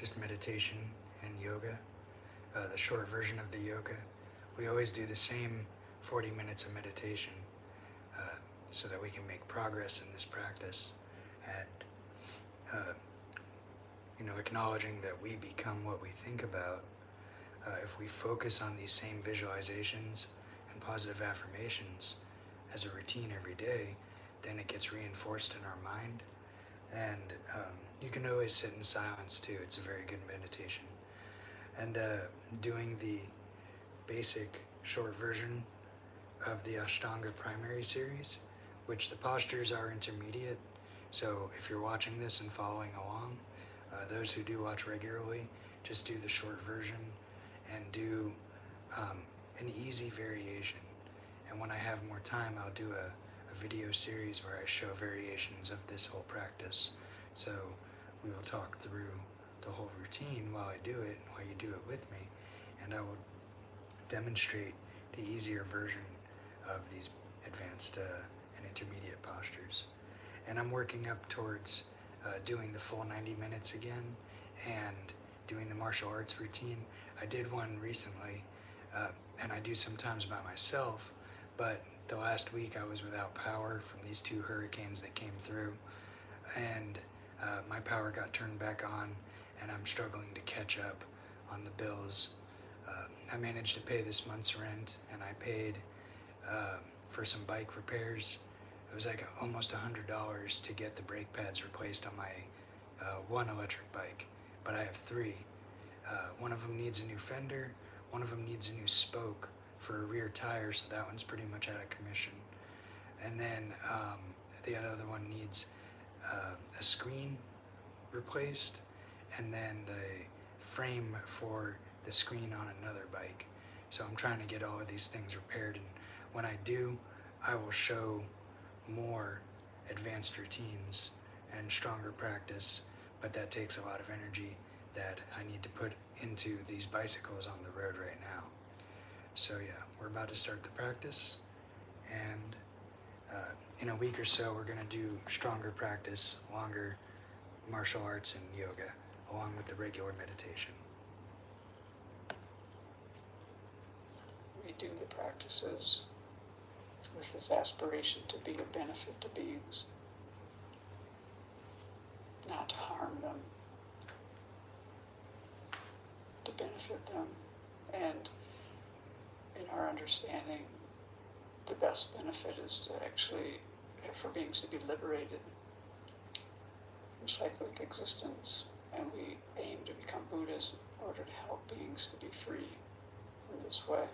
just meditation and yoga, the short version of the yoga. We always do the same 40 minutes of meditation so that we can make progress in this practice, and acknowledging that we become what we think about. If we focus on these same visualizations and positive affirmations as a routine every day, then it gets reinforced in our mind. And you can always sit in silence too. It's a very good meditation. And doing the basic short version of the Ashtanga primary series, which the postures are intermediate. So if you're watching this and following along, those who do watch regularly, just do the short version and do an easy variation. And when I have more time, I'll do a video series where I show variations of this whole practice. So we will talk through the whole routine while I do it, while you do it with me, and I will demonstrate the easier version of these advanced and intermediate postures. And I'm working up towards doing the full 90 minutes again and doing the martial arts routine. I did one recently, and I do sometimes by myself, but the last week I was without power from these 2 hurricanes that came through, and my power got turned back on, and I'm struggling to catch up on the bills. I managed to pay this month's rent, and I paid for some bike repairs. It was like almost $100 to get the brake pads replaced on my one electric bike, but I have 3. One of them needs a new fender, one of them needs a new spoke for a rear tire, so that one's pretty much out of commission. And then the other one needs a screen replaced, and then the frame for the screen on another bike. So I'm trying to get all of these things repaired, and when I do, I will show more advanced routines and stronger practice, but that takes a lot of energy that I need to put into these bicycles on the road right now. So yeah, we're about to start the practice, and in a week or so we're going to do stronger practice, longer martial arts and yoga, along with the regular meditation. We do the practices with this aspiration to be a benefit to beings, not to harm them, to benefit them. And in our understanding, the best benefit is to actually, for beings to be liberated from cyclic existence, and we aim to become Buddhas in order to help beings to be free in this way.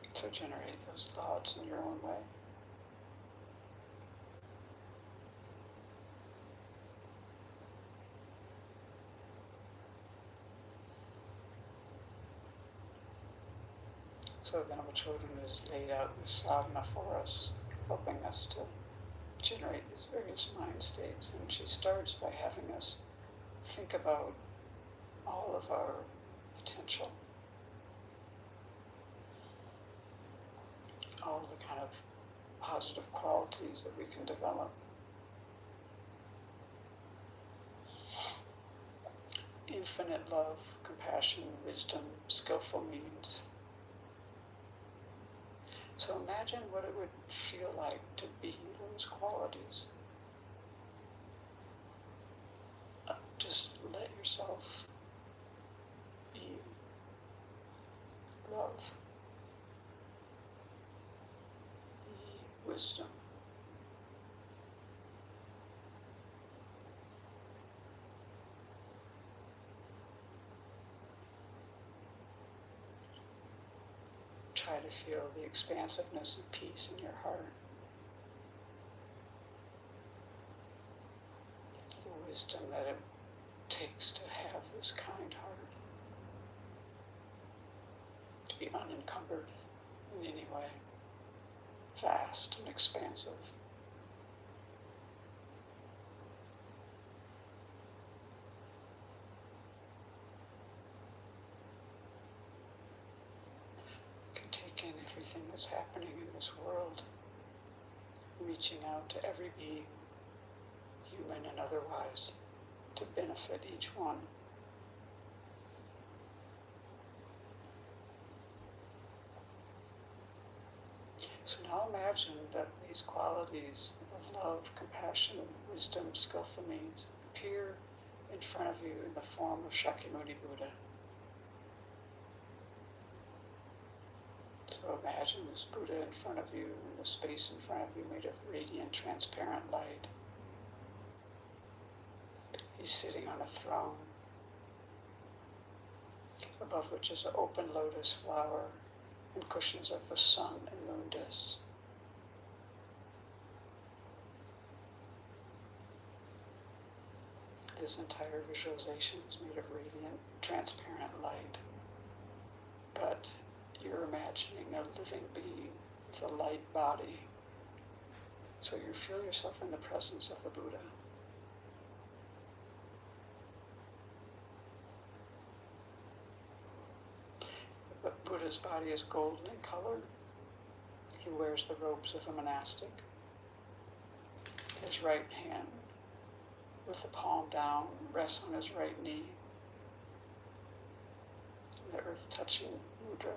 So generate those thoughts in your own way. So Venerable Children has laid out this sadhana for us, helping us to generate these various mind states. And she starts by having us think about all of our potential, all the kind of positive qualities that we can develop. Infinite love, compassion, wisdom, skillful means. So imagine what it would feel like to be those qualities. Just let yourself be love, be wisdom, try to feel the expansiveness and peace in your heart, the wisdom that it takes to have this kind heart, to be unencumbered in any way, vast and expansive. You can take in everything that's happening in this world, reaching out to every being, human and otherwise, to benefit each one. So now imagine that these qualities of love, compassion, wisdom, skillful means appear in front of you in the form of Shakyamuni Buddha. So imagine this Buddha in front of you, in the space in front of you made of radiant, transparent light. He's sitting on a throne, above which is an open lotus flower and cushions of the sun and moon discs. This entire visualization is made of radiant, transparent light. But you're imagining a living being with a light body. So you feel yourself in the presence of the Buddha. But Buddha's body is golden in color. He wears the robes of a monastic. His right hand, with the palm down, rests on his right knee. The earth touching mudra.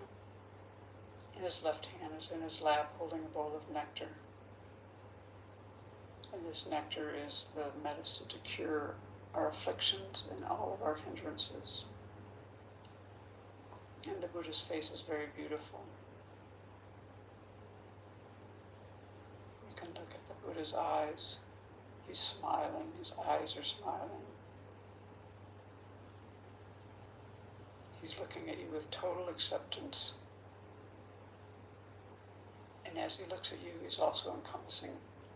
And his left hand is in his lap holding a bowl of nectar. And this nectar is the medicine to cure our afflictions and all of our hindrances. And the Buddha's face is very beautiful. You can look at the Buddha's eyes. He's smiling, his eyes are smiling. He's looking at you with total acceptance. And as he looks at you, he's also encompassing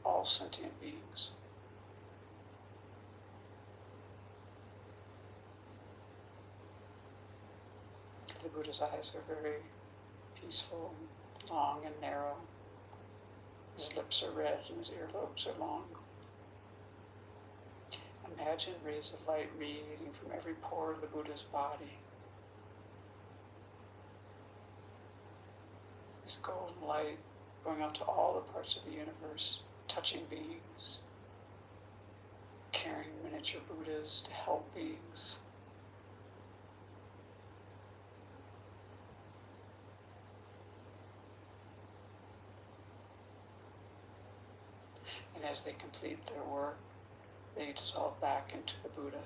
all sentient beings. The Buddha's eyes are very peaceful, long and narrow. His lips are red and his earlobes are long. Imagine rays of light radiating from every pore of the Buddha's body. This golden light going out to all the parts of the universe, touching beings, carrying miniature Buddhas to help beings. And as they complete their work, they dissolve back into the Buddha.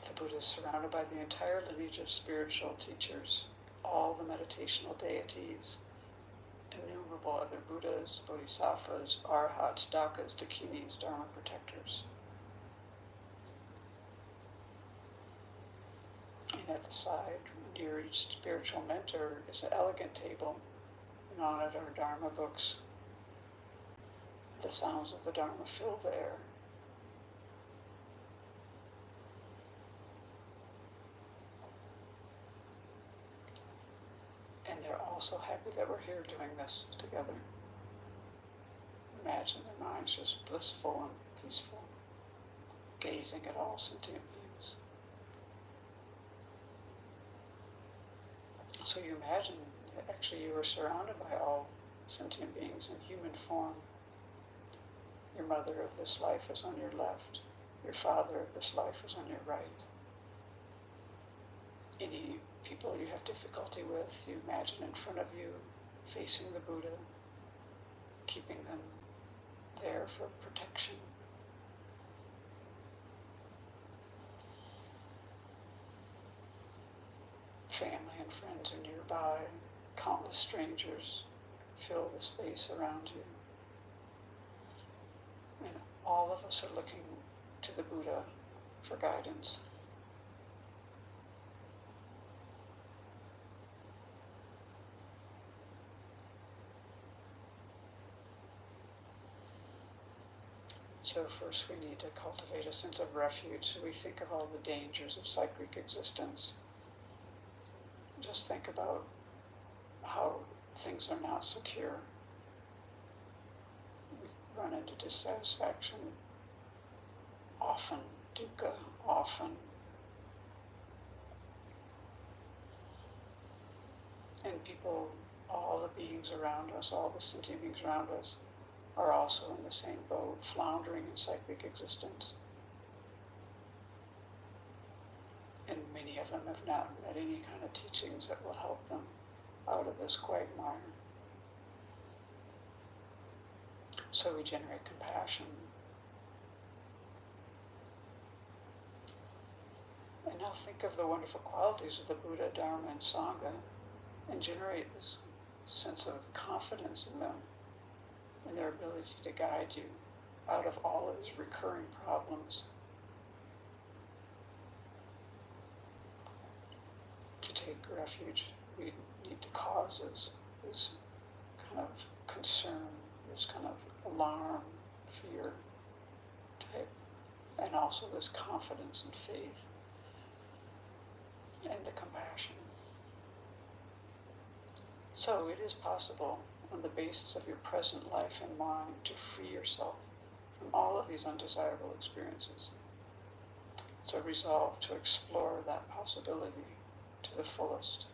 The Buddha is surrounded by the entire lineage of spiritual teachers, all the meditational deities, innumerable other Buddhas, Bodhisattvas, Arhats, Dakas, Dakinis, Dharma protectors. And at the side, near each spiritual mentor, is an elegant table, and on it are Dharma books. The sounds of the Dharma fill the air. And they're all so happy that we're here doing this together. Imagine their minds just blissful and peaceful, gazing at all sentient beings. So you imagine that actually you are surrounded by all sentient beings in human form. Your mother of this life is on your left. Your father of this life is on your right. Any people you have difficulty with, you imagine in front of you, facing the Buddha, keeping them there for protection. Family and friends are nearby. Countless strangers fill the space around you. And all of us are looking to the Buddha for guidance. So first we need to cultivate a sense of refuge. So we think of all the dangers of cyclic existence. Just think about how things are not secure. We run into dissatisfaction often, dukkha often. And people, all the beings around us, all the sentient beings around us, are also in the same boat, floundering in cyclic existence. And many of them have not met any kind of teachings that will help them out of this quagmire. So we generate compassion. And now think of the wonderful qualities of the Buddha, Dharma, and Sangha, and generate this sense of confidence in them and their ability to guide you out of all of these recurring problems. To take refuge, we need the causes, this kind of concern, this kind of alarm, fear type, and also this confidence and faith and the compassion. So it is possible, on the basis of your present life and mind, to free yourself from all of these undesirable experiences. So resolve to explore that possibility to the fullest.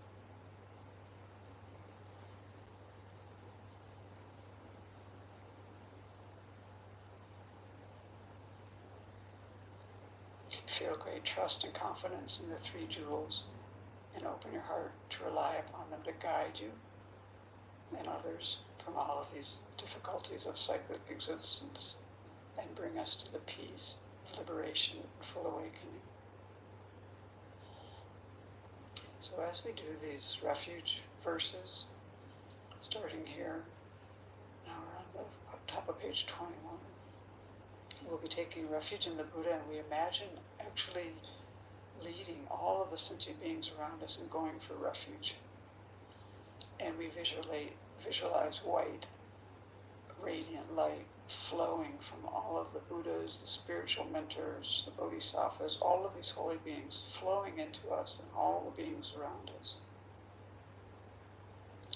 Feel great trust and confidence in the three jewels, and open your heart to rely upon them to guide you and others from all of these difficulties of cyclic existence and bring us to the peace, liberation, and full awakening. So as we do these refuge verses, starting here, now we're on the top of page 21, we'll be taking refuge in the Buddha, and we imagine actually leading all of the sentient beings around us and going for refuge. And we visualize white, radiant light flowing from all of the Buddhas, the spiritual mentors, the Bodhisattvas, all of these holy beings flowing into us and all the beings around us.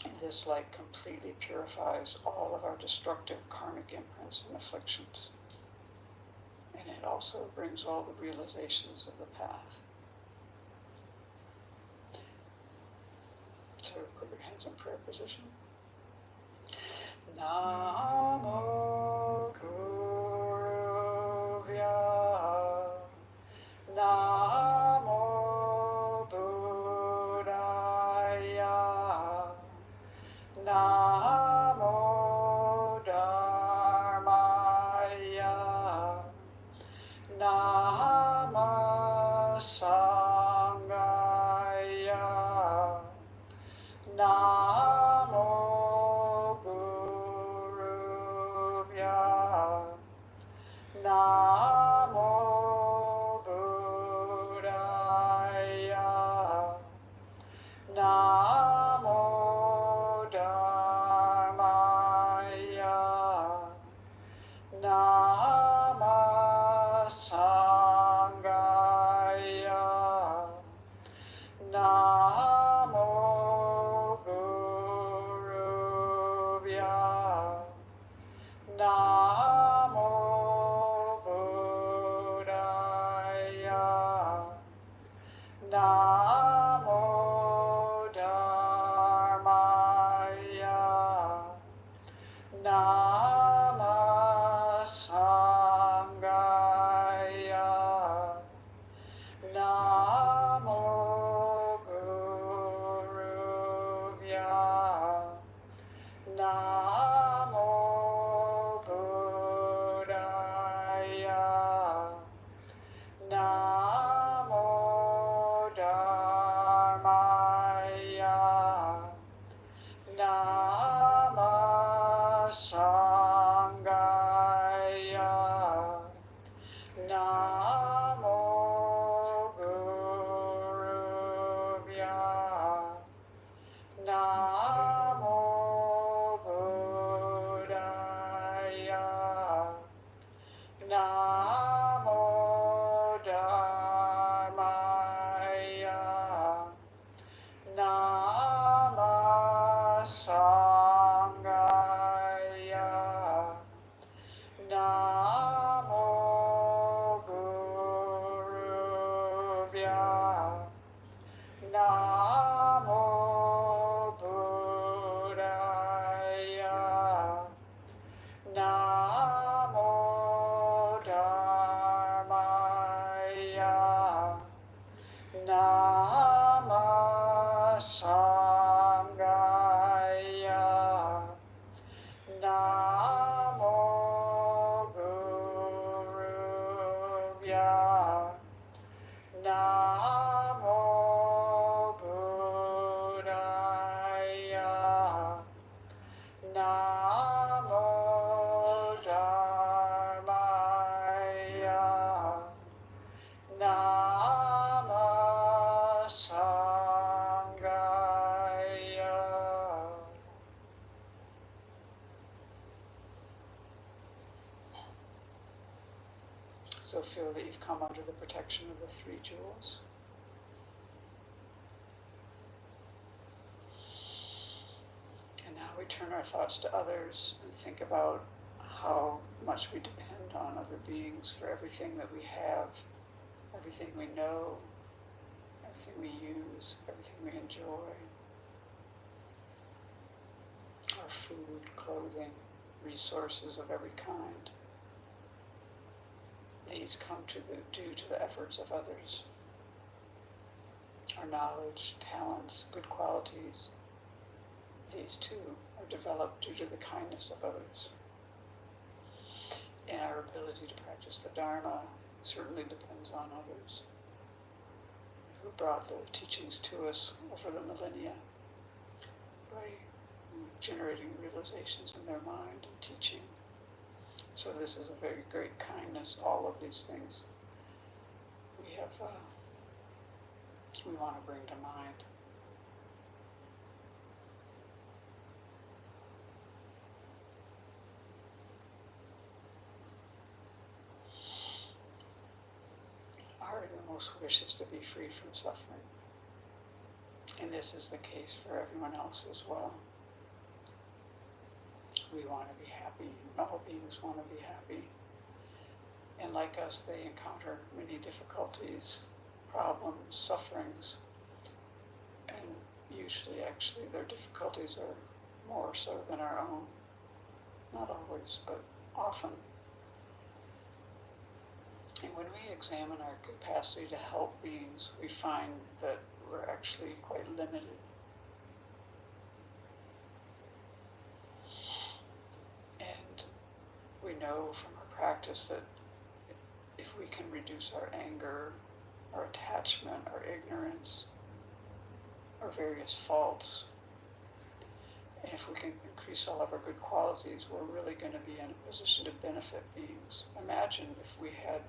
And this light completely purifies all of our destructive karmic imprints and afflictions. And it also brings all the realizations of the path. So put your hands in prayer position. Namo Guruvya, Namo Buddhaya, Namo Dharmaya, Nama Sangaya, Namo Guruvya, Namo Buddhaya, Namo Dharmaya, Nama Sangaya, Namo Guruvya, Namo Buddhaya, Namo Dharmaya, Nama Sangaya, Namo Guruvya, Namo Buddhaya, Namo Dharmaya, Nama Sangaya, Namo Guruvya, Namo Buddhaya, Namo Dharmaya, Nama Sangaya, Namo Guruvya, Namo Still feel that you've come under the protection of the three jewels. And now we turn our thoughts to others and think about how much we depend on other beings for everything that we have, everything we know, everything we use, everything we enjoy. Our food, clothing, resources of every kind. These come due to the efforts of others. Our knowledge, talents, good qualities, these too are developed due to the kindness of others. And our ability to practice the Dharma certainly depends on others who brought the teachings to us over the millennia by generating realizations in their mind and teaching. So this is a very great kindness, all of these things we want to bring to mind. Our innermost wish is to be free from suffering. And this is the case for everyone else as well. We want to be happy. All beings want to be happy. And like us, they encounter many difficulties, problems, sufferings. And usually, actually, their difficulties are more so than our own. Not always, but often. And when we examine our capacity to help beings, we find that we're actually quite limited. And we know from our practice that if we can reduce our anger, our attachment, our ignorance, our various faults, and if we can increase all of our good qualities, we're really going to be in a position to benefit beings. Imagine if we had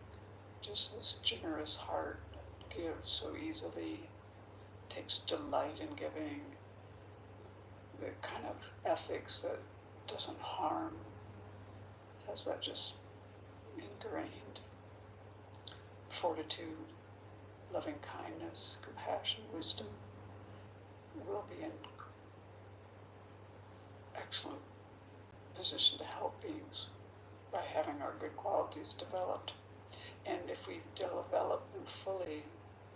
just this generous heart that gives so easily, takes delight in giving, the kind of ethics that doesn't harm, has that just ingrained fortitude, loving kindness, compassion, wisdom. We'll be in excellent position to help beings by having our good qualities developed. And if we develop them fully,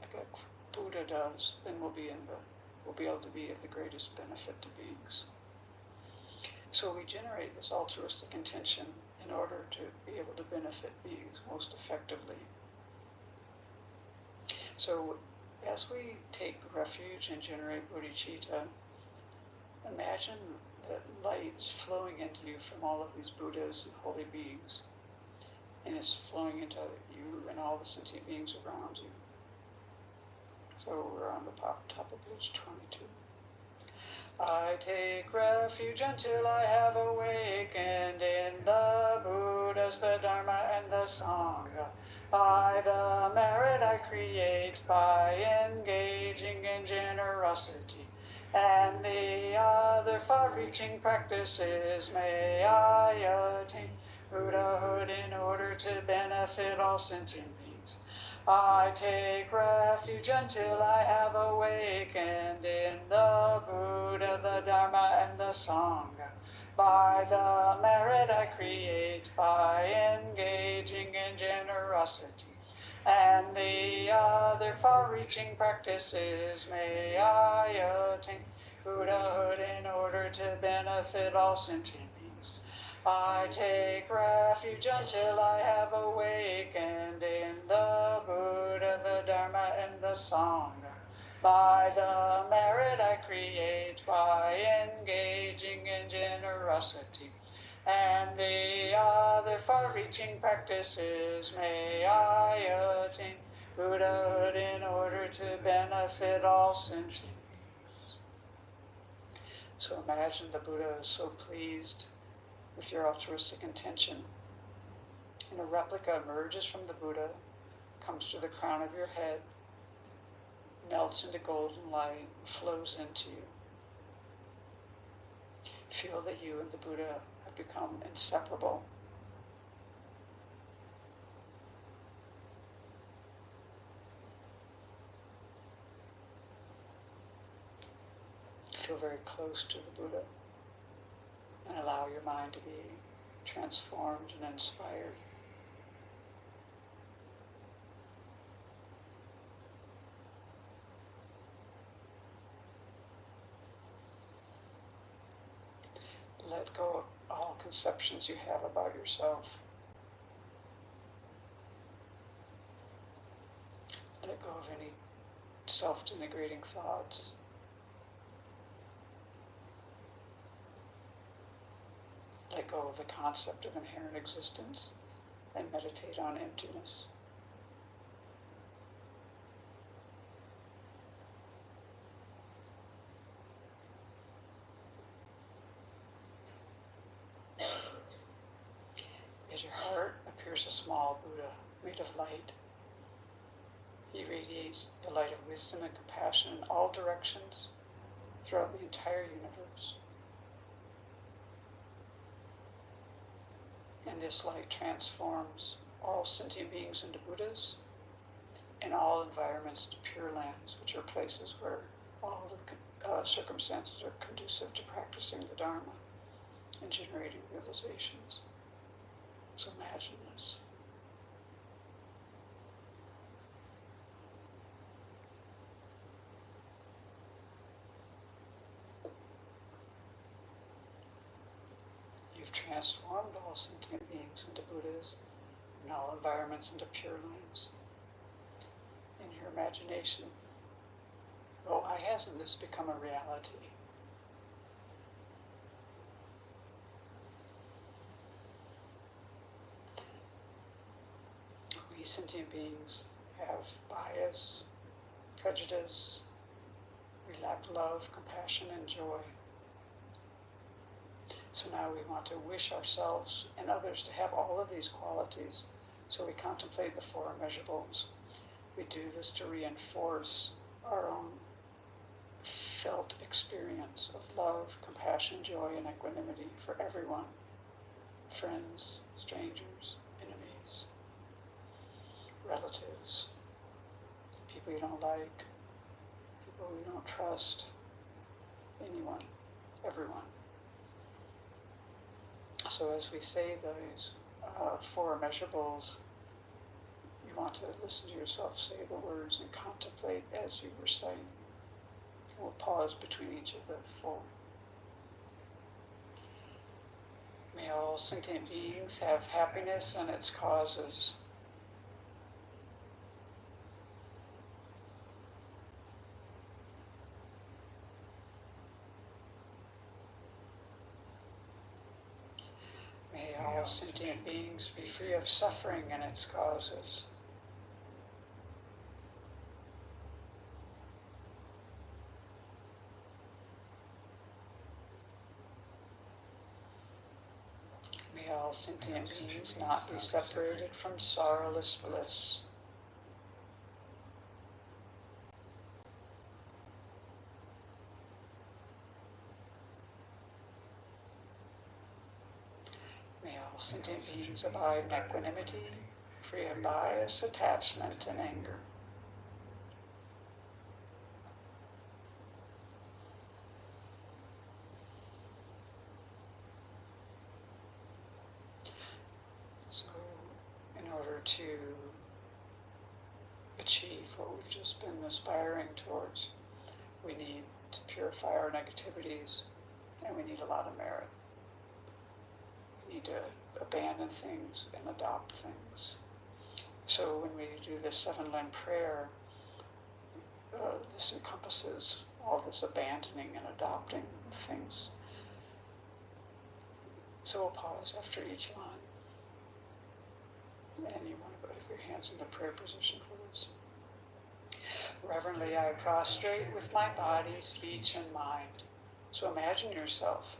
like a Buddha does, then we'll be able to be of the greatest benefit to beings. So we generate this altruistic intention in order to be able to benefit beings most effectively. So as we take refuge and generate bodhicitta, imagine that light is flowing into you from all of these Buddhas and holy beings, and it's flowing into you and all the sentient beings around you. So we're on the top of page 22. I take refuge until I have awakened in the Buddhas, the Dharma, and the Sangha. By the merit I create by engaging in generosity and the other far-reaching practices, may I attain Buddhahood in order to benefit all sentient beings. I take refuge until I have awakened in the Buddha, the Dharma, and the Sangha. By the merit I create by engaging in generosity and the other far-reaching practices, may I attain Buddhahood in order to benefit all sentient beings. I take refuge until I have awakened in the Buddha, the Dharma, and the Sangha. By the merit I create by engaging in generosity and the other far-reaching practices, may I attain Buddhahood in order to benefit all sentient beings. So imagine the Buddha is so pleased with your altruistic intention, and a replica emerges from the Buddha, comes to the crown of your head, melts into golden light, flows into you. Feel that you and the Buddha have become inseparable. very close to the Buddha and allow your mind to be transformed and inspired. Let go of all conceptions you have about yourself. Let go of any self-denigrating thoughts. Let go of the concept of inherent existence and meditate on emptiness. At your heart appears a small Buddha made of light. He radiates the light of wisdom and compassion in all directions throughout the entire universe. And this light transforms all sentient beings into Buddhas and all environments into pure lands, which are places where all the circumstances are conducive to practicing the Dharma and generating realizations. So imagine this. You've transformed all sentient beings into Buddhas and all environments into pure lands. In your imagination, but why hasn't this become a reality? We sentient beings have bias, prejudice, we lack love, compassion, and joy. So now we want to wish ourselves and others to have all of these qualities. So we contemplate the four measurables. We do this to reinforce our own felt experience of love, compassion, joy, and equanimity for everyone. Friends, strangers, enemies, relatives, people you don't like, people you don't trust, anyone, everyone. So as we say those four measurables, you want to listen to yourself say the words and contemplate as you recite. We'll pause between each of the four. May all sentient beings have happiness and its causes. May all sentient beings be free of suffering and its causes. May all sentient beings not be separated from sorrowless bliss. May all sentient beings abide in equanimity, free of bias, attachment, and anger. So, in order to achieve what we've just been aspiring towards, we need to purify our negativities, and we need a lot of merit. We need to abandon things and adopt things. So when we do the 7-limb prayer, this encompasses all this abandoning and adopting things. So we'll pause after each line. And you want to put your hands in the prayer position for this. Reverently I prostrate with my body, speech, and mind. So imagine yourself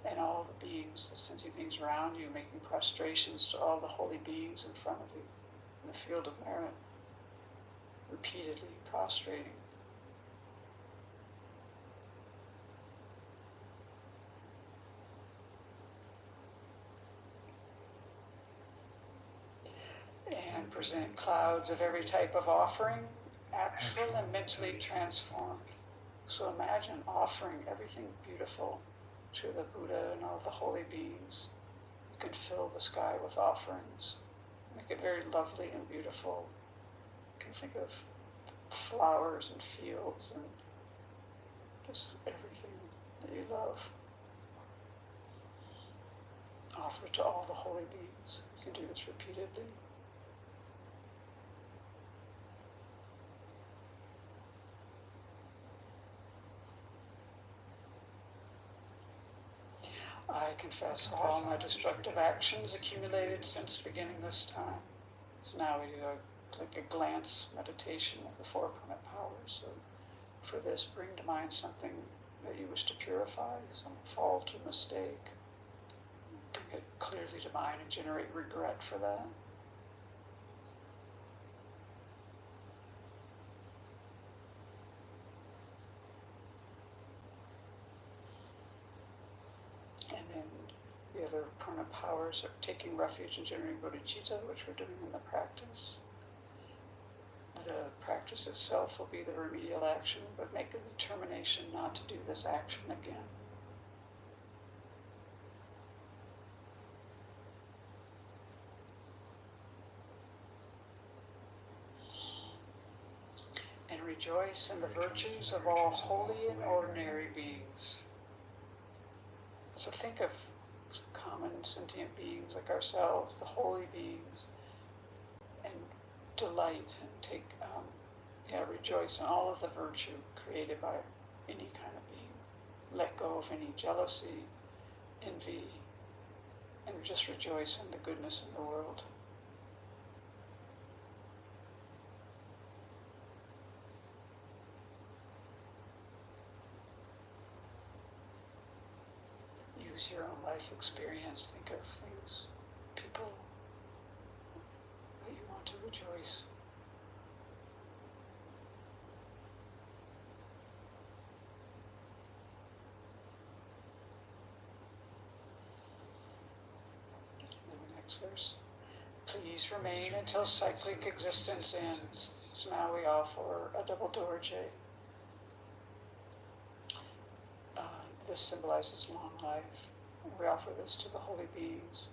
and all the beings, the sentient beings around you, making prostrations to all the holy beings in front of you in the field of merit, repeatedly prostrating. And present clouds of every type of offering, actual and mentally transformed. So imagine offering everything beautiful to the Buddha and all the holy beings. You can fill the sky with offerings. Make it very lovely and beautiful. You can think of flowers and fields and just everything that you love. Offer it to all the holy beings. You can do this repeatedly. I confess all my destructive actions accumulated since beginning this time. So now we do like a glance meditation of the four permanent powers. So for this, bring to mind something that you wish to purify, some fault or mistake. Bring it clearly to mind and generate regret for that. And then the other permanent powers are taking refuge and generating bodhicitta, which we're doing in the practice. The practice itself will be the remedial action, but make a determination not to do this action again. And rejoice in the virtues of all holy and ordinary beings. So think of common sentient beings like ourselves, the holy beings, and delight and rejoice in all of the virtue created by any kind of being. Let go of any jealousy, envy, and just rejoice in the goodness in the world. Use your own life experience. Think of things, people that you want to rejoice. And the next verse. Please remain until cyclic existence ends. So now we offer a double dorje. This symbolizes long life. And we offer this to the holy beings.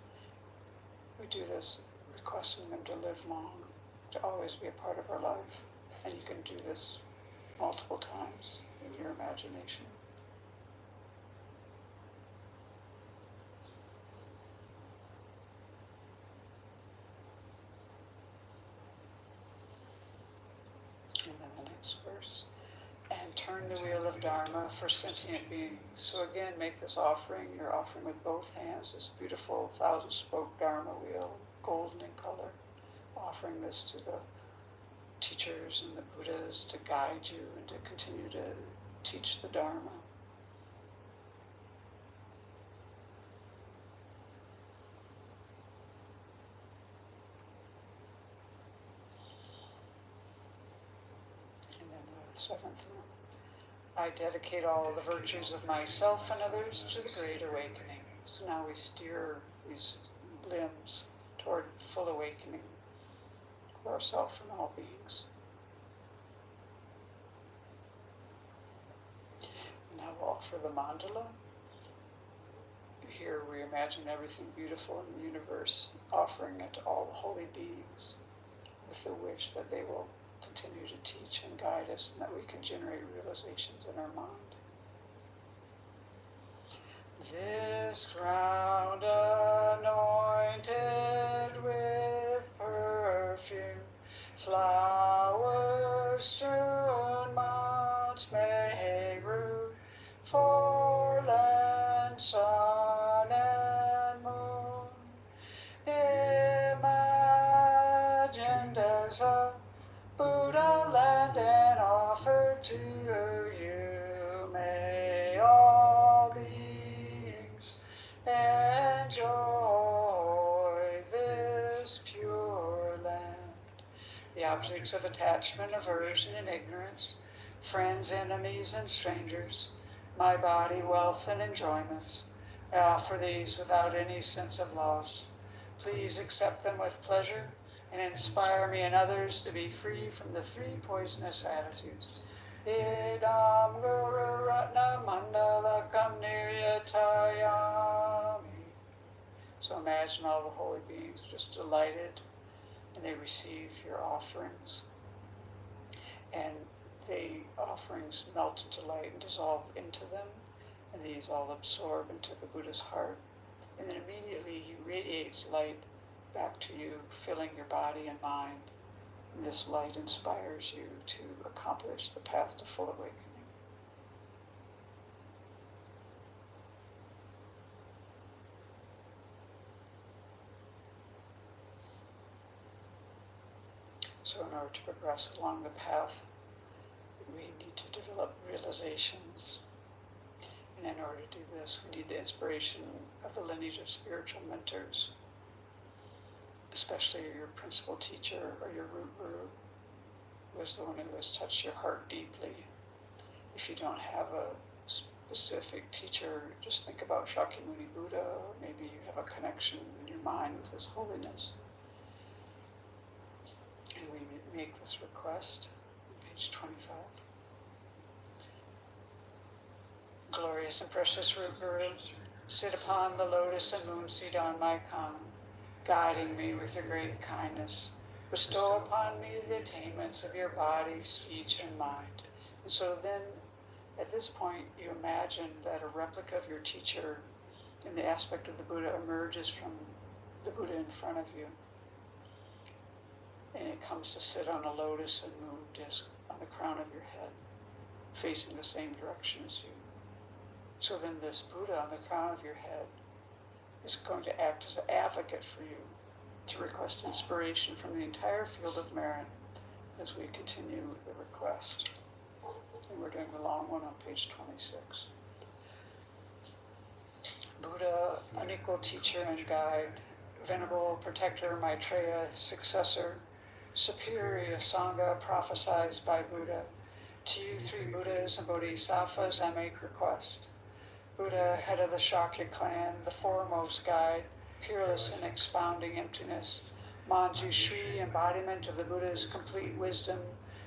We do this requesting them to live long, to always be a part of our life. And you can do this multiple times in your imagination. And then the next verse. And turn the wheel of Dharma for sentient beings. So again, make this offering. You're offering with both hands this beautiful 1,000-spoke Dharma wheel, golden in color. Offering this to the teachers and the Buddhas to guide you and to continue to teach the Dharma. And then the seventh one. I dedicate all of the virtues of myself and others to the Great Awakening. So now we steer these limbs toward full awakening for ourselves and all beings. And now we'll offer the mandala. Here we imagine everything beautiful in the universe, offering it to all the holy beings with the wish that they will continue to teach and guide us, and that we can generate realizations in our mind. This ground anointed with perfume, flowers strewn, mounts may rue, for land, sun, and moon, imagined as a Buddha land and offered to you. May all beings enjoy this pure land. The objects of attachment, aversion, and ignorance, friends, enemies, and strangers, my body, wealth, and enjoyments, I offer these without any sense of loss. Please accept them with pleasure and inspire me and others to be free from the three poisonous attitudes. Idam Guru Ratna Mandalakam Niryatayami. So imagine all the holy beings are just delighted and they receive your offerings. And the offerings melt into light and dissolve into them. And these all absorb into the Buddha's heart. And then immediately he radiates light back to you, filling your body and mind. And this light inspires you to accomplish the path to full awakening. So in order to progress along the path, we need to develop realizations. And in order to do this, we need the inspiration of the lineage of spiritual mentors, especially your principal teacher or your root guru, who is the one who has touched your heart deeply. If you don't have a specific teacher, just think about Shakyamuni Buddha, or maybe you have a connection in your mind with his holiness. And we make this request on page 25. Glorious and precious root guru, sit upon the lotus and moon seat on my con, guiding me with your great kindness. Bestow upon me the attainments of your body, speech, and mind. And so then, at this point, you imagine that a replica of your teacher in the aspect of the Buddha emerges from the Buddha in front of you. And it comes to sit on a lotus and moon disc on the crown of your head, facing the same direction as you. So then this Buddha on the crown of your head is going to act as an advocate for you to request inspiration from the entire field of merit as we continue the request. And we're doing the long one on page 26. Buddha, unequal teacher and guide, venerable protector Maitreya, successor, superior Sangha prophesied by Buddha, to you three Buddhas and Bodhisattvas I make request. Buddha, head of the Shakya clan, the foremost guide, peerless in expounding emptiness, Manjushri, embodiment of the Buddha's complete wisdom,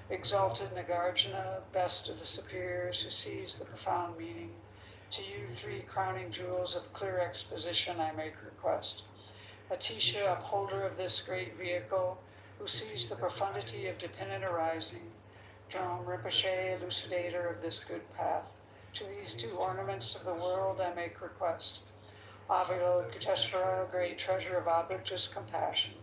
exalted Nagarjuna, best of the superiors who sees the profound meaning, to you three crowning jewels of clear exposition I make request. Atisha, upholder of this great vehicle, who sees the profundity of dependent arising, Drome Rinpoche, elucidator of this good path. To these two ornaments of the world I make request. Avalokiteshvara, great treasure of objectless compassion.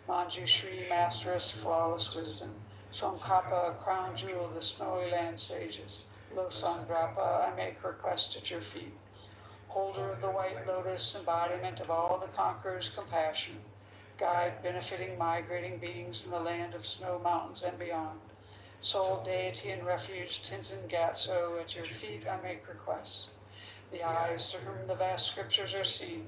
Manjushri, masteress, flawless wisdom. Tsongkhapa, crown jewel of the snowy land sages. Losangrappa, I make request at your feet. Holder of the white lotus, embodiment of all the conqueror's compassion. Guide benefiting migrating beings in the land of snow mountains and beyond. Sole deity and refuge, Tenzin Gyatso, at your feet I make request. The eyes to whom the vast scriptures are seen.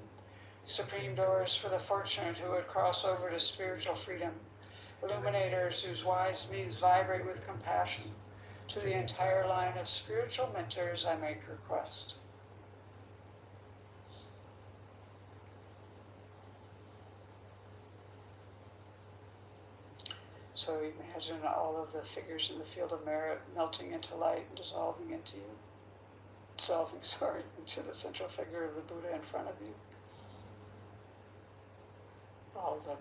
Supreme doors for the fortunate who would cross over to spiritual freedom. Illuminators whose wise means vibrate with compassion. To the entire line of spiritual mentors I make request. So imagine all of the figures in the field of merit melting into light and dissolving into you. Into the central figure of the Buddha in front of you. All the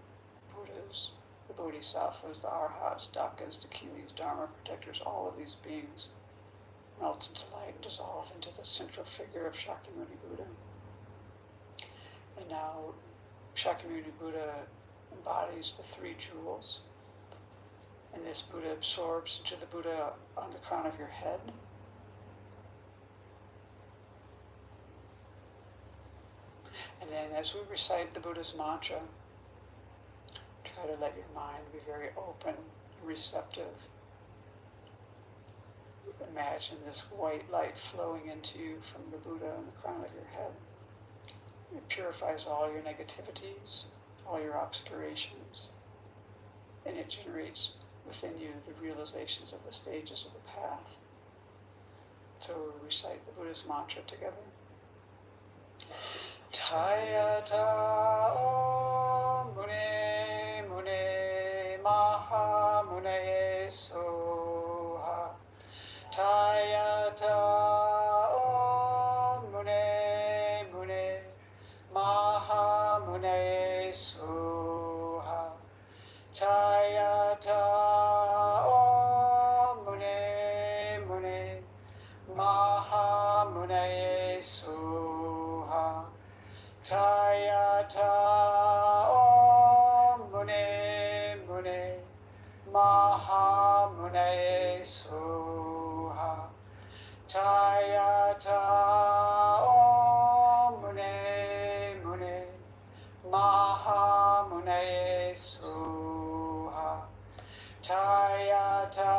Buddhas, the Bodhisattvas, the Arhats, Dakkas, the Kimis, Dharma protectors, all of these beings melt into light and dissolve into the central figure of Shakyamuni Buddha. And now Shakyamuni Buddha embodies the three jewels. And this Buddha absorbs into the Buddha on the crown of your head. And then as we recite the Buddha's mantra, try to let your mind be very open and receptive. Imagine this white light flowing into you from the Buddha on the crown of your head. It purifies all your negativities, all your obscurations, and it generates within you the realizations of the stages of the path. So we recite the Buddha's mantra together. Tayata Om Mune Mune Maha Mune Soha. Tayata Om Mune Mune Maha Mune Soha. Tayata Om Mune Mune Maha Mune Soha. Tayata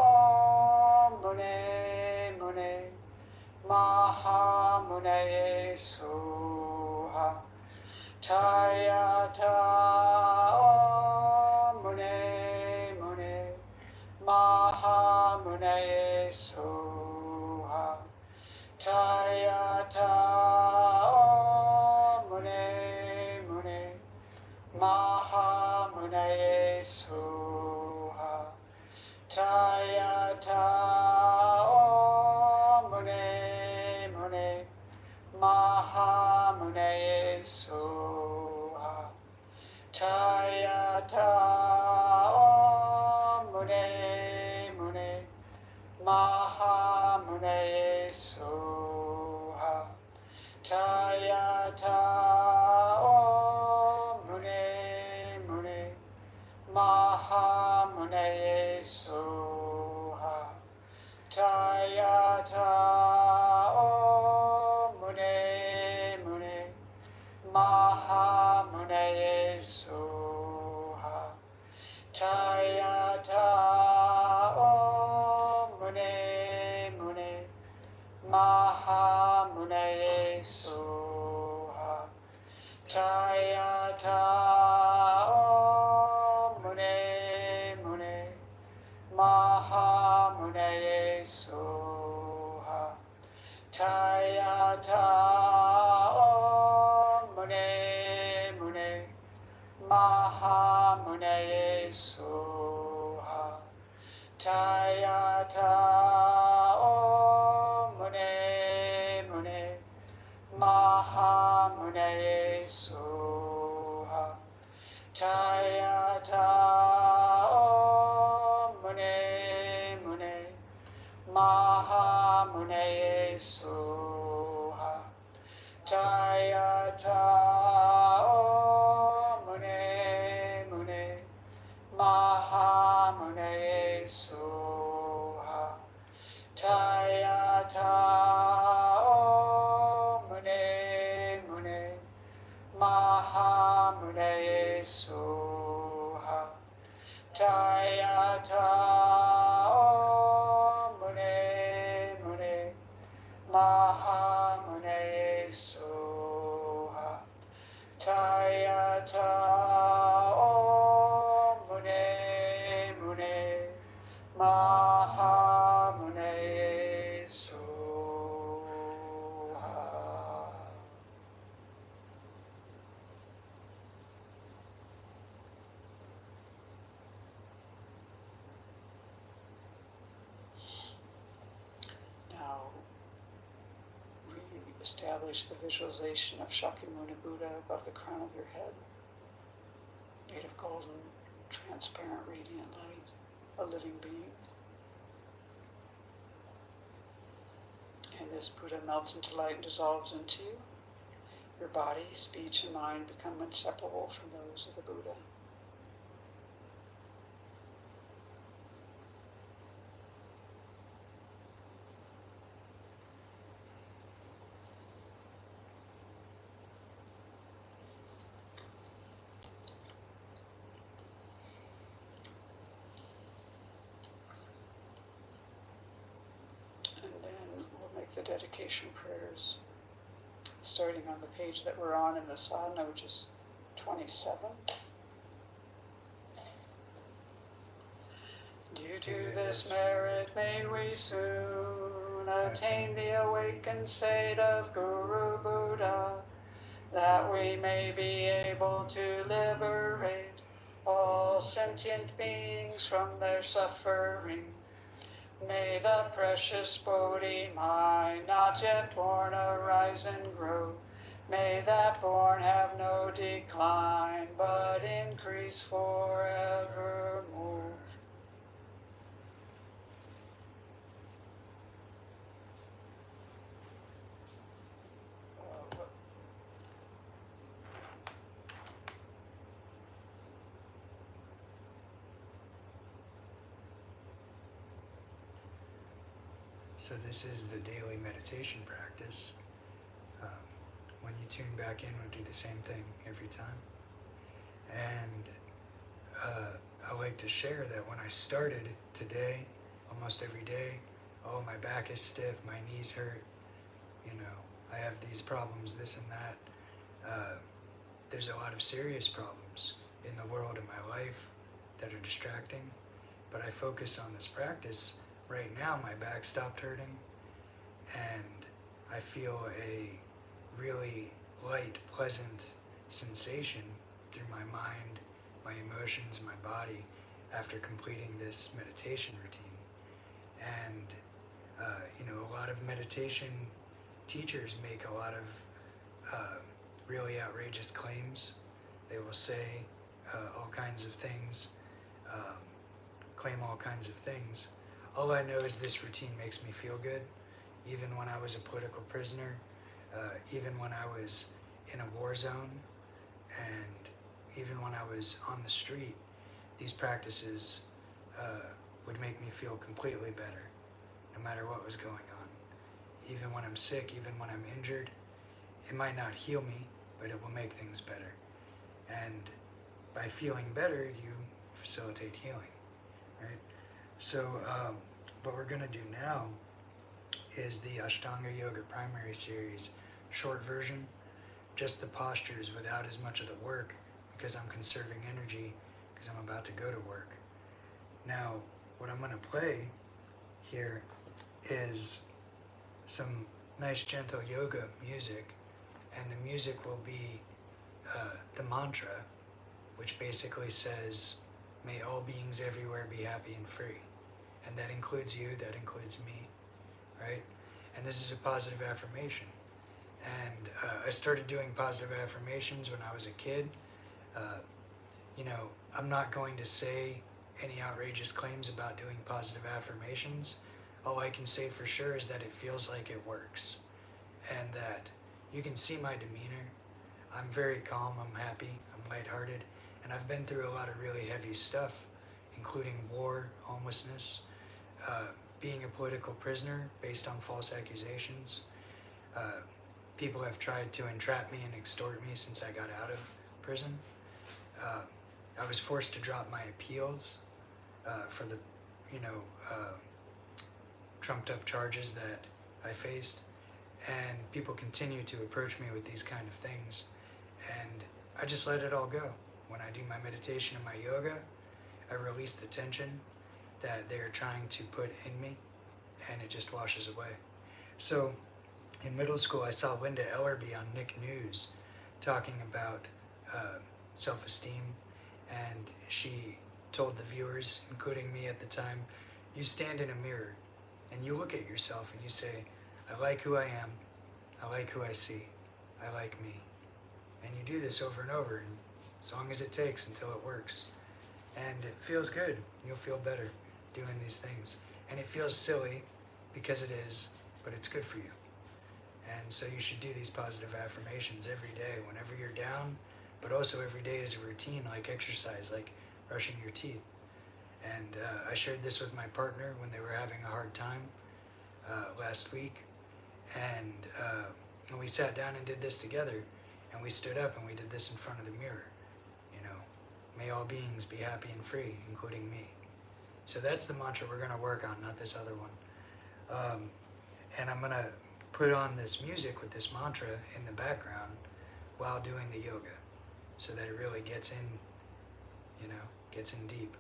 Om Mune Mune Maha Mune Soha. Tayata Om Mune Mune Maha Mune Soha. Tayata Om Mune Mune Maha Mune Soha. Tayata Om Mune Mune Maha Mune Soha. Tayata Om Mune Mune Maha Mune Soha. Tayata Om Mune Mune Maha Mune Soha. Tayata Om Mune Mune Maha Mune Soha. Tayata Om Mune Mune Maha Mune Soha. Tayata Om Mune Mune Maha Mune Soha. Tayata Om Mune Mune Maha Mune Soha. Tayata Om Mune Mune Maha Mune Soha. Tayata Om Mune Mune Maha Mune Soha. Tayata Om Mune Mune Maha Mune Soha. Tayata Om Mune Mune Maha Mune Soha. Tayata Om Mune Mune Maha Mune Soha. Tayata Om Mune Mune Maha Mune Soha. Now, re-establish the visualization of Shakyamuni Buddha above the crown of your head, made of golden, transparent, radiant light, a living being. And this Buddha melts into light and dissolves into you. Your body, speech, and mind become inseparable from those of the Buddha. The dedication prayers, starting on the page that we're on in the sadhana, which is 27. Due to this merit, may we soon attain the awakened state of Guru Buddha, that we may be able to liberate all sentient beings from their suffering. May the precious Bodhi mind not yet born arise and grow. May that born have no decline, but increase forevermore. So this is the daily meditation practice. Um, when you tune back in, we'll do the same thing every time. And I like to share that when I started today, almost every day, oh, my back is stiff, my knees hurt, I have these problems, this and that. There's a lot of serious problems in the world, in my life, that are distracting. But I focus on this practice. Right now, my back stopped hurting, and I feel a really light, pleasant sensation through my mind, my emotions, my body, after completing this meditation routine. And, a lot of meditation teachers make a lot of really outrageous claims. They will say all kinds of things, claim all kinds of things. All I know is this routine makes me feel good. Even when I was a political prisoner, even when I was in a war zone, and even when I was on the street, these practices would make me feel completely better, no matter what was going on. Even when I'm sick, even when I'm injured, it might not heal me, but it will make things better. And by feeling better, you facilitate healing, right? So what we're going to do now is the Ashtanga Yoga Primary Series short version, just the postures without as much of the work, because I'm conserving energy, because I'm about to go to work. Now, what I'm going to play here is some nice gentle yoga music, and the music will be the mantra, which basically says, may all beings everywhere be happy and free. And that includes you, that includes me, right? And this is a positive affirmation. And I started doing positive affirmations when I was a kid. I'm not going to say any outrageous claims about doing positive affirmations. All I can say for sure is that it feels like it works. And that you can see my demeanor. I'm very calm, I'm happy, I'm lighthearted, and I've been through a lot of really heavy stuff, including war, homelessness, being a political prisoner based on false accusations. People have tried to entrap me and extort me since I got out of prison. I was forced to drop my appeals for the, trumped up charges that I faced. And people continue to approach me with these kind of things. And I just let it all go. When I do my meditation and my yoga, I release the tension that they're trying to put in me, and it just washes away. So in middle school, I saw Linda Ellerby on Nick News talking about self-esteem, and she told the viewers, including me at the time, you stand in a mirror and you look at yourself and you say, I like who I am, I like who I see, I like me. And you do this over and over, and as long as it takes until it works. And it feels good. You'll feel better doing these things. And it feels silly, because it is, but it's good for you. And so you should do these positive affirmations every day, whenever you're down, but also every day as a routine, like exercise, like brushing your teeth. And I shared this with my partner when they were having a hard time last week. And we sat down and did this together, and we stood up and we did this in front of the mirror. May all beings be happy and free, including me. So that's the mantra we're going to work on, not this other one. And I'm going to put on this music with this mantra in the background while doing the yoga, so that it really gets in deep.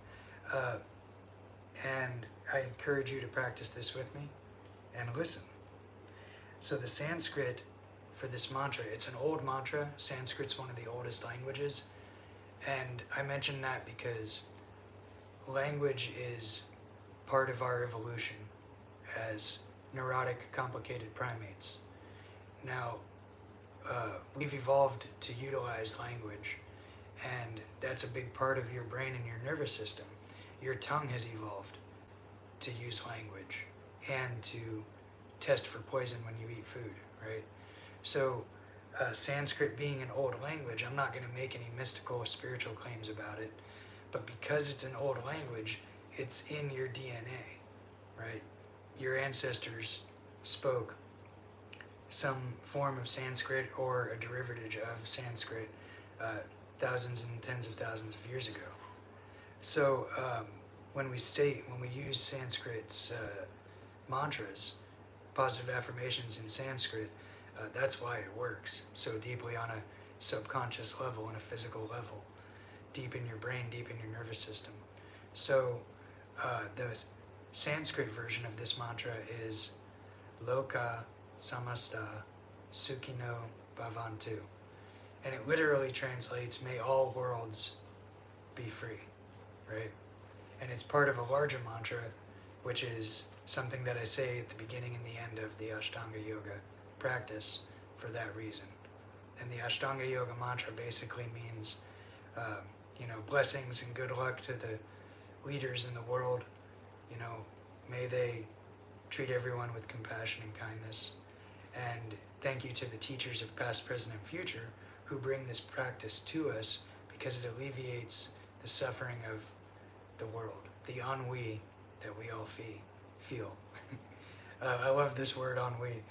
And I encourage you to practice this with me and listen. So the Sanskrit for this mantra, it's an old mantra. Sanskrit's one of the oldest languages. And I mention that because language is part of our evolution as neurotic, complicated primates. Now, we've evolved to utilize language, and that's a big part of your brain and your nervous system. Your tongue has evolved to use language and to test for poison when you eat food, right? So Sanskrit being an old language, I'm not going to make any mystical or spiritual claims about it, but because it's an old language, it's in your DNA, right? your ancestors spoke some form of Sanskrit or a derivative of Sanskrit thousands and tens of thousands of years ago. So when we use Sanskrit's mantras, positive affirmations in Sanskrit, that's why it works so deeply on a subconscious level and a physical level, deep in your brain, deep in your nervous system. So the Sanskrit version of this mantra is Loka Samasta Sukhino Bhavantu. And it literally translates, may all worlds be free, right? And it's part of a larger mantra, which is something that I say at the beginning and the end of the Ashtanga Yoga practice for that reason. And the Ashtanga Yoga mantra basically means, blessings and good luck to the leaders in the world. May they treat everyone with compassion and kindness. And thank you to the teachers of past, present, and future who bring this practice to us, because it alleviates the suffering of the world, the ennui that we all feel. I love this word ennui,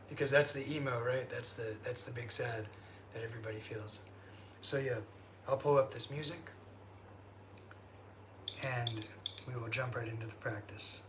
because that's the emo, right? That's the big sad that everybody feels. So yeah, I'll pull up this music and we will jump right into the practice.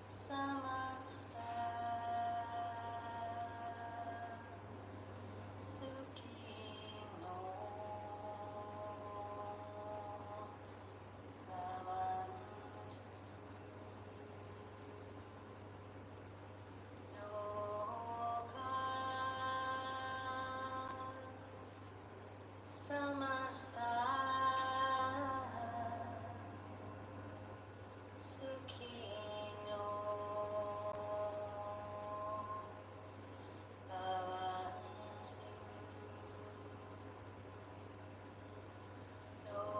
Samasta Sukhino Bhavantu Loka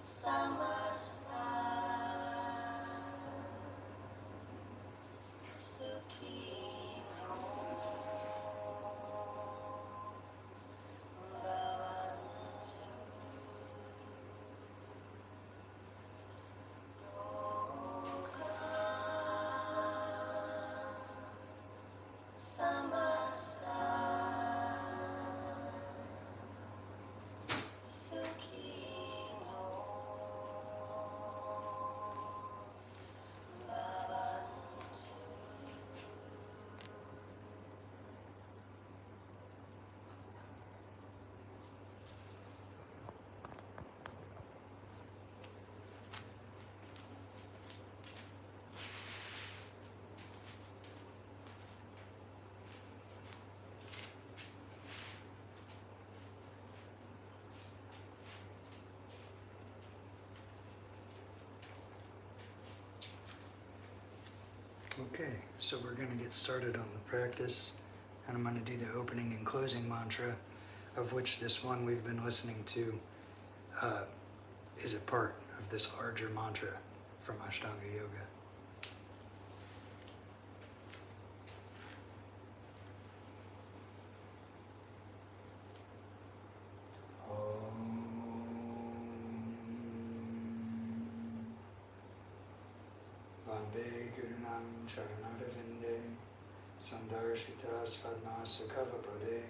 Samasta Sukhino Bhavantu Loka Samasta Sukhino Bhavantu. Okay, so we're going to get started on the practice, and I'm going to do the opening and closing mantra, of which this one we've been listening to is a part of this larger mantra from Ashtanga Yoga. Vande Gurunam Charanadavinde Sandarshita Svadma Sukhavapade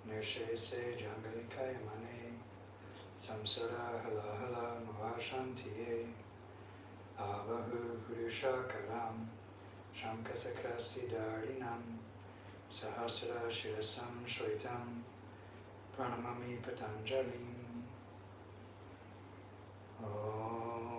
Nirshese Jangalikaya Mane Samsara Hala Hala Mahashantiye Avahu Purusha Karam Shankasakra Siddharinam Sahasra Shirasam Shwaitam Pranamami Patanjalim Om.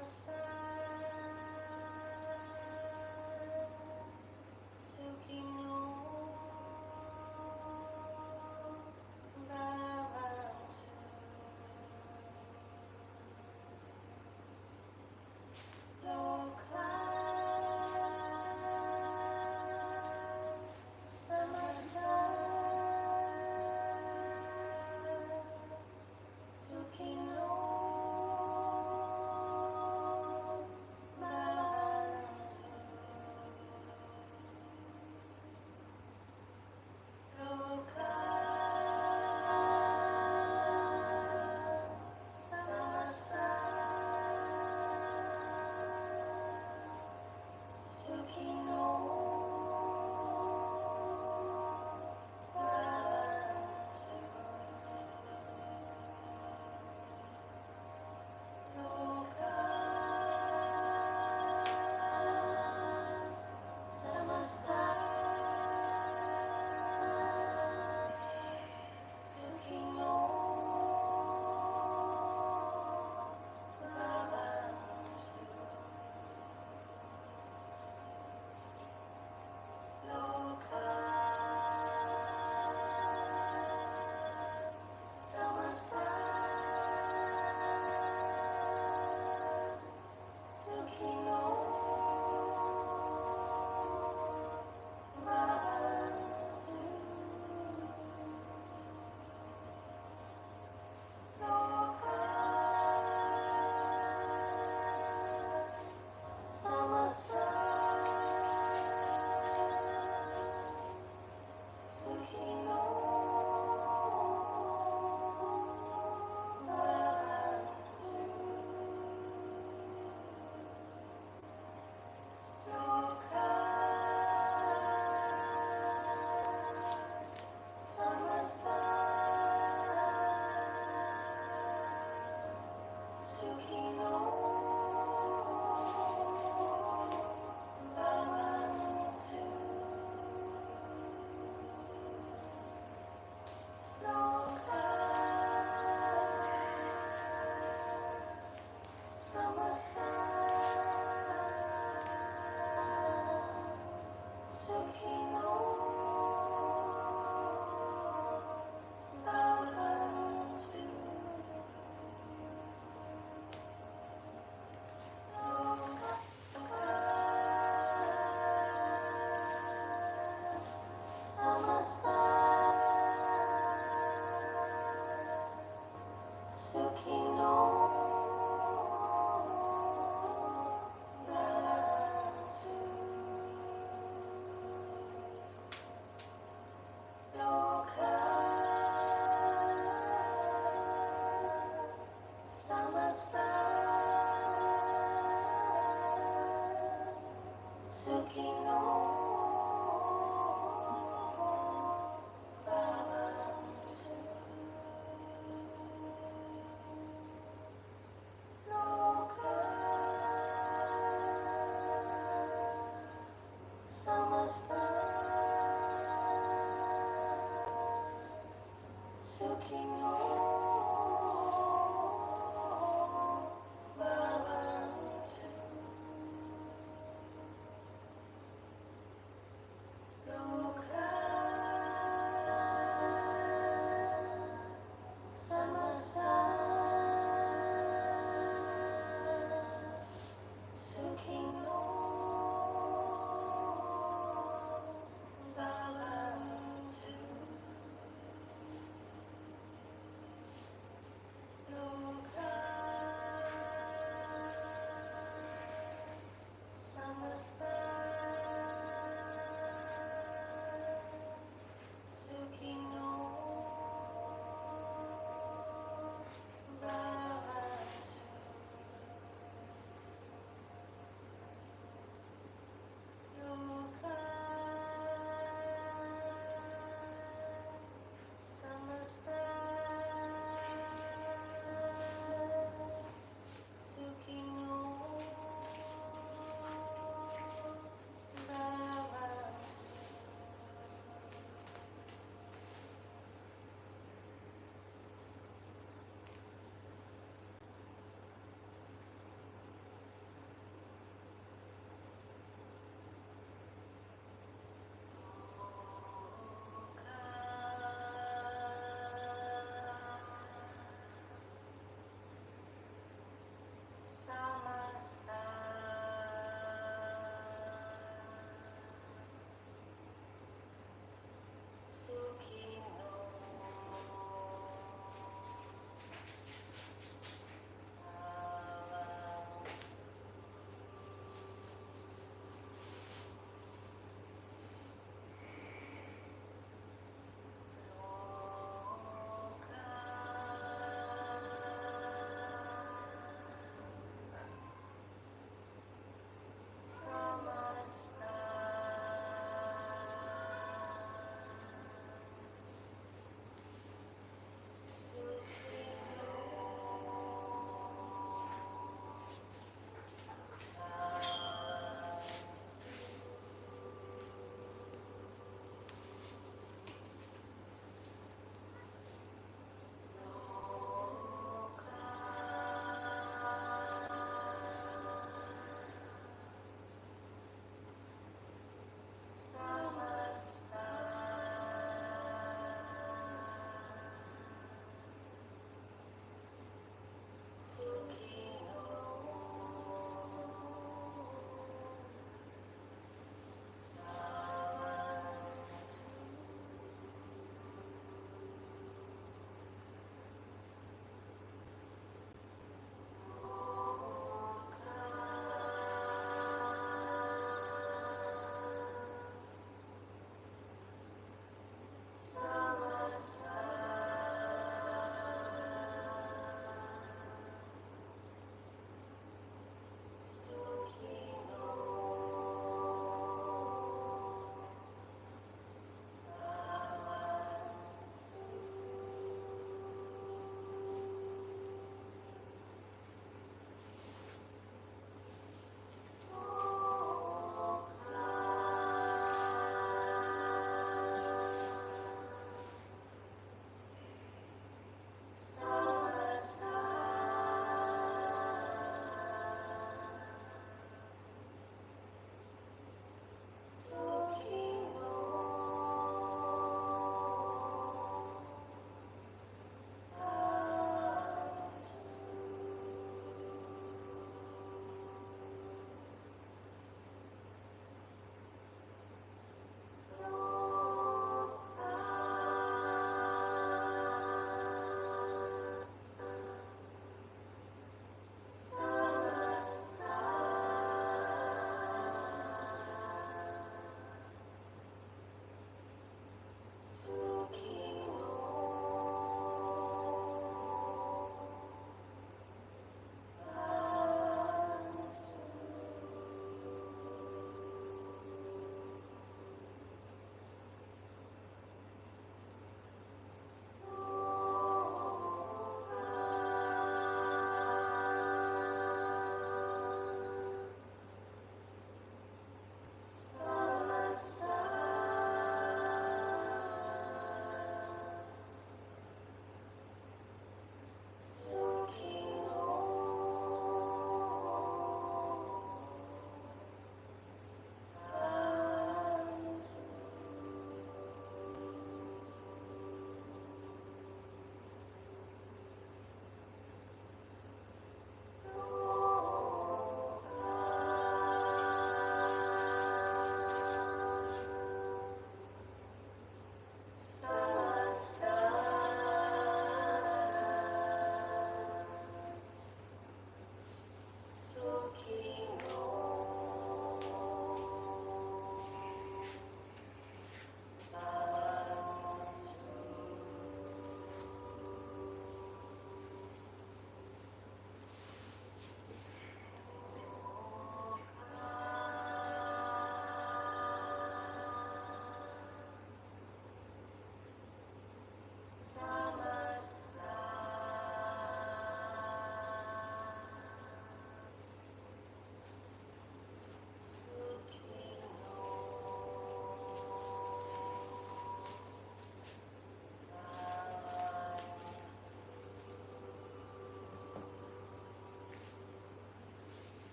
samasta sukhino bhavantu. Loka samasta sukhino bhavantu. Loka samasta sukhino bhavantu. Loka samasta sukhino bhavantu. Loka samasta sukhino bhavantu. Loka samasta sukhino bhavantu. Loka samasta sukhino bhavantu. Loka samasta sukhino bhavantu. Loka samasta sukhino bhavantu. Loka samasta sukhino bhavantu. Loka samasta sukhino bhavantu. Loka samasta sukhino bhavantu. Loka samasta sukhino bhavantu. Loka samasta sukhino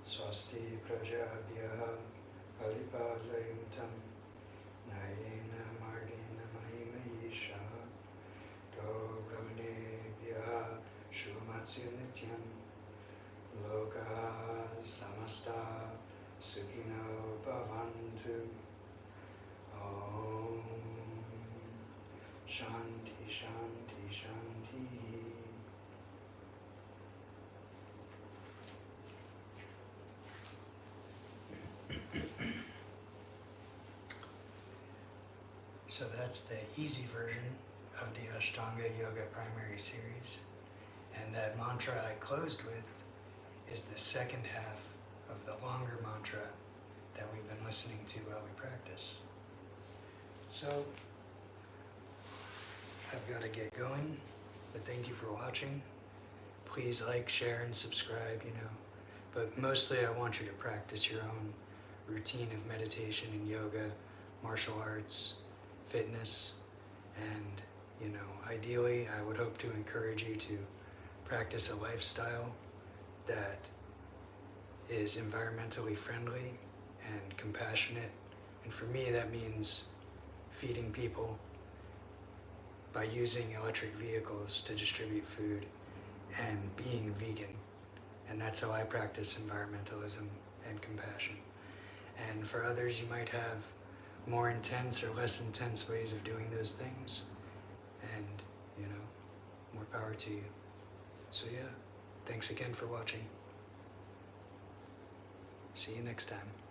Swasti prajabhyaha alipalayuntam nayena margena mahima go brahmanebhyaha shumatsya nityam loka samasta sukhino bhavantu. Om Shanti Shanti Shanti. So that's the easy version of the Ashtanga Yoga Primary Series. And that mantra I closed with is the second half of the longer mantra that we've been listening to while we practice. So, I've got to get going, but thank you for watching. Please like, share, and subscribe, But mostly I want you to practice your own routine of meditation and yoga, martial arts, fitness, and, ideally I would hope to encourage you to practice a lifestyle that is environmentally friendly and compassionate. And for me, that means feeding people by using electric vehicles to distribute food and being vegan. And that's how I practice environmentalism and compassion. And for others, you might have more intense or less intense ways of doing those things. And, more power to you. So yeah, thanks again for watching. See you next time.